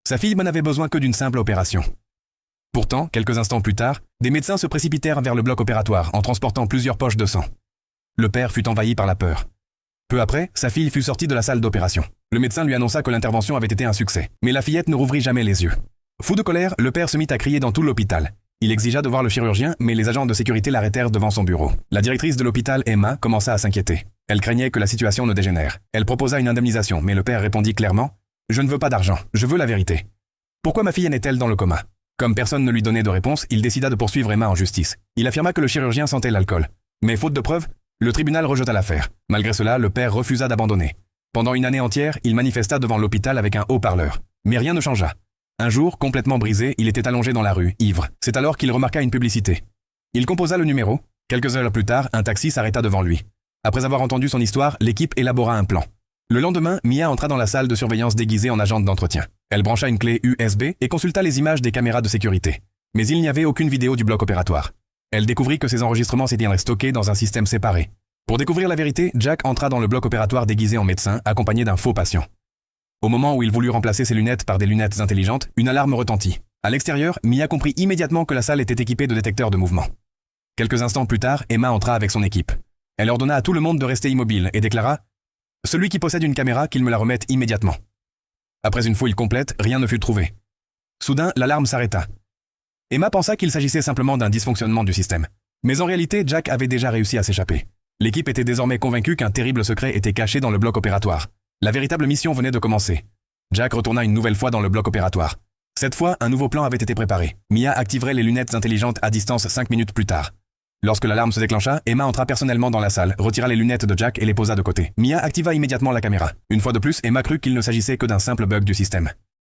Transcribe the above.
Sa fille n'avait besoin que d'une simple opération. Pourtant, quelques instants plus tard, des médecins se précipitèrent vers le bloc opératoire en transportant plusieurs poches de sang. Le père fut envahi par la peur. Peu après, sa fille fut sortie de la salle d'opération. Le médecin lui annonça que l'intervention avait été un succès, mais la fillette ne rouvrit jamais les yeux. Fou de colère, le père se mit à crier dans tout l'hôpital. Il exigea de voir le chirurgien, mais les agents de sécurité l'arrêtèrent devant son bureau. La directrice de l'hôpital, Emma, commença à s'inquiéter. Elle craignait que la situation ne dégénère. Elle proposa une indemnisation, mais le père répondit clairement « Je ne veux pas d'argent, je veux la vérité. Pourquoi ma fille en est-elle dans le coma ?» Comme personne ne lui donnait de réponse, il décida de poursuivre Emma en justice. Il affirma que le chirurgien sentait l'alcool. Mais faute de preuves, le tribunal rejeta l'affaire. Malgré cela, le père refusa d'abandonner. Pendant une année entière, il manifesta devant l'hôpital avec un haut-parleur. Mais rien ne changea. Un jour, complètement brisé, il était allongé dans la rue, ivre. C'est alors qu'il remarqua une publicité. Il composa le numéro. Quelques heures plus tard, un taxi s'arrêta devant lui. Après avoir entendu son histoire, l'équipe élabora un plan. Le lendemain, Mia entra dans la salle de surveillance déguisée en agente d'entretien. Elle brancha une clé USB et consulta les images des caméras de sécurité. Mais il n'y avait aucune vidéo du bloc opératoire. Elle découvrit que ces enregistrements s'étaient stockés dans un système séparé. Pour découvrir la vérité, Jack entra dans le bloc opératoire déguisé en médecin, accompagné d'un faux patient. Au moment où il voulut remplacer ses lunettes par des lunettes intelligentes, une alarme retentit. À l'extérieur, Mia comprit immédiatement que la salle était équipée de détecteurs de mouvement. Quelques instants plus tard, Emma entra avec son équipe. Elle ordonna à tout le monde de rester immobile et déclara « Celui qui possède une caméra, qu'il me la remette immédiatement. » Après une fouille complète, rien ne fut trouvé. Soudain, l'alarme s'arrêta. Emma pensa qu'il s'agissait simplement d'un dysfonctionnement du système. Mais en réalité, Jack avait déjà réussi à s'échapper. L'équipe était désormais convaincue qu'un terrible secret était caché dans le bloc opératoire. La véritable mission venait de commencer. Jack retourna une nouvelle fois dans le bloc opératoire. Cette fois, un nouveau plan avait été préparé. Mia activerait les lunettes intelligentes à distance 5 minutes plus tard. Lorsque l'alarme se déclencha, Emma entra personnellement dans la salle, retira les lunettes de Jack et les posa de côté. Mia activa immédiatement la caméra. Une fois de plus, Emma crut qu'il ne s'agissait que d'un simple bug du système.